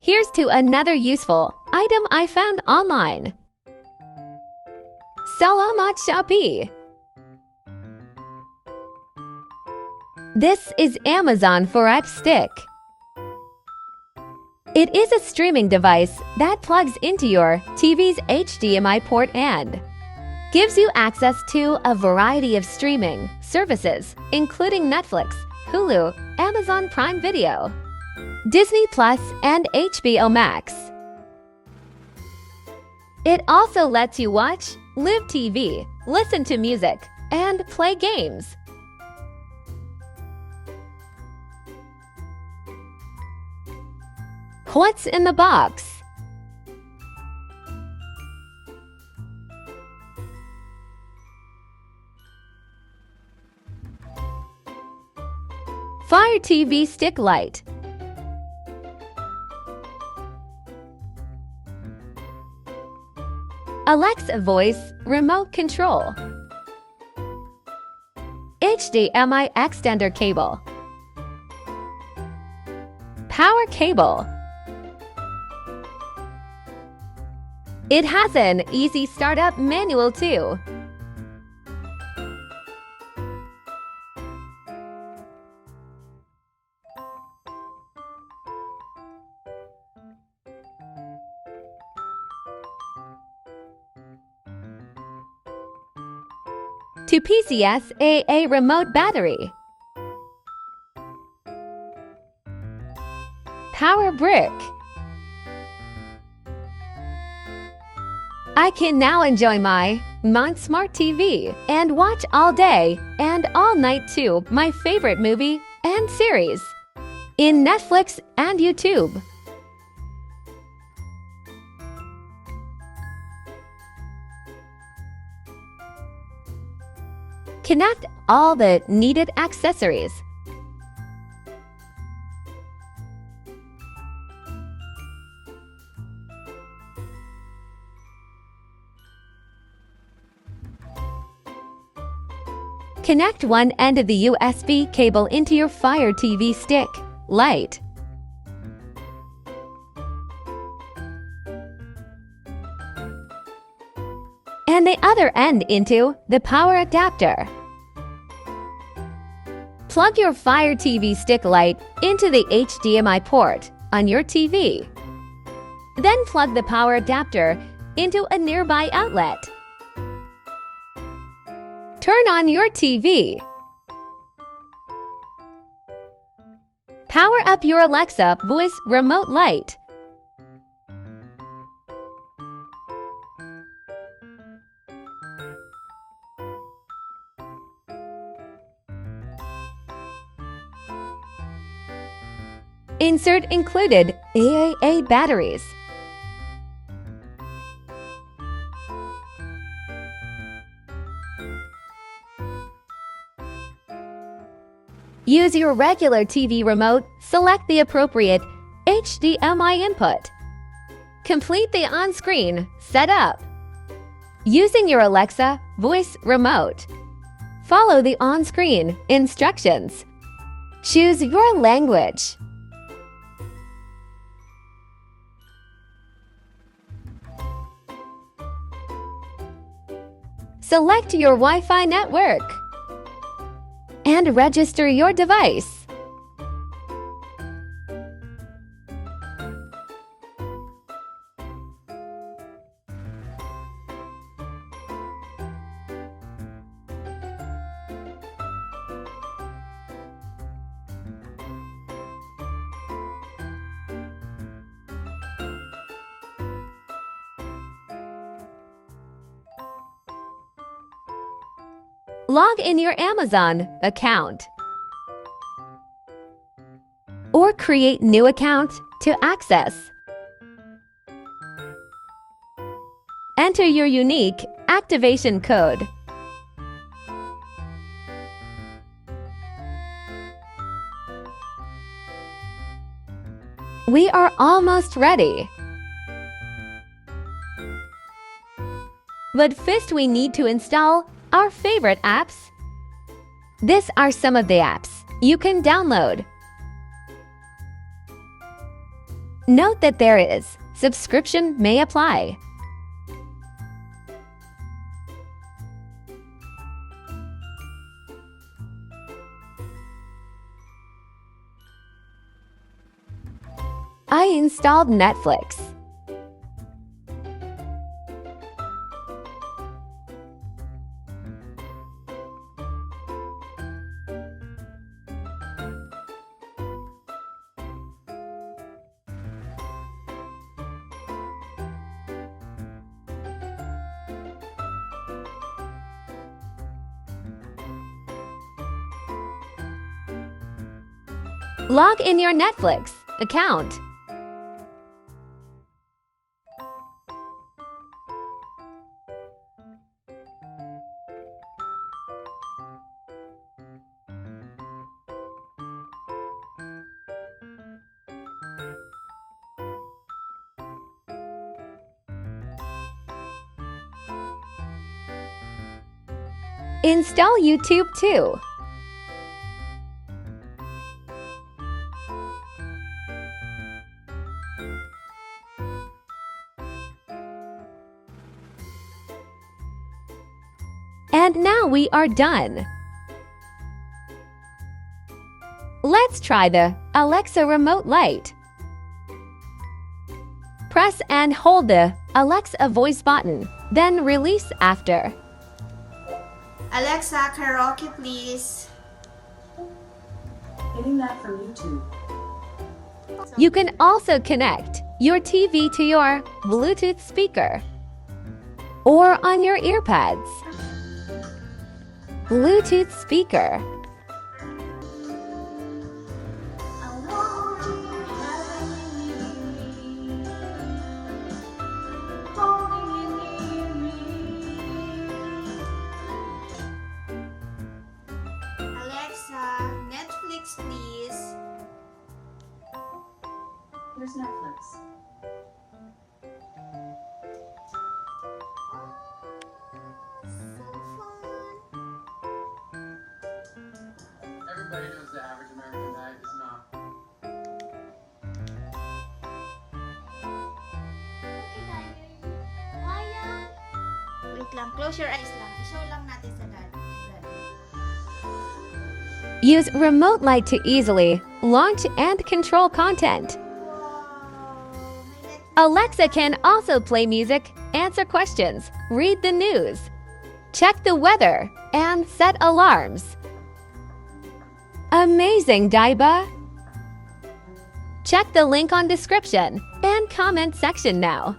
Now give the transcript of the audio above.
Here's to another useful item I found online. Salamat Shopee. This is Amazon Fire Stick. It is a streaming device that plugs into your TV's HDMI port and gives you access to a variety of streaming services, including Netflix, Hulu, Amazon Prime Video, Disney Plus, and HBO Max. It also lets you watch live TV, listen to music, and play games. What's in the box? Fire TV Stick Lite. Alexa Voice Remote Control. HDMI Extender Cable. Power Cable. It has an easy startup manual too. To PCS AA remote battery. Power brick. I can now enjoy my Smart TV and watch all day and all night too my favorite movie and series in Netflix and YouTube. Connect all the needed accessories. Connect one end of the USB cable into your Fire TV Stick Lite. And the other end into the power adapter. Plug your Fire TV Stick Lite into the HDMI port on your TV. Then plug the power adapter into a nearby outlet. Turn on your TV. Power up your Alexa Voice Remote Light. Insert included AAA batteries. Use your regular TV remote, select the appropriate HDMI input. Complete the on-screen setup. Using your Alexa Voice Remote, follow the on-screen instructions. Choose your language. Select your Wi-Fi network and register your device. Log in your Amazon account or create new account to access. Enter your unique activation code. We are almost ready. But first we need to install our favorite apps. These are some of the apps you can download. Note that there is subscription may apply. I installed Netflix. Log in your Netflix account. Install YouTube too. And now we are done. Let's try the Alexa remote light. Press and hold the Alexa voice button, then release after. Alexa, karaoke please. Getting that from YouTube. You can also connect your TV to your Bluetooth speaker or on your earpads. Bluetooth speaker. Alexa, Netflix please. Here's Netflix. Everybody knows the average American diet is not. Wait lang, close your eyes lang. I-show lang natin sa dad. Use remote light to easily launch and control content. Alexa can also play music, answer questions, read the news, check the weather, and set alarms. Amazing, Daiba! Check the link on description and comment section now.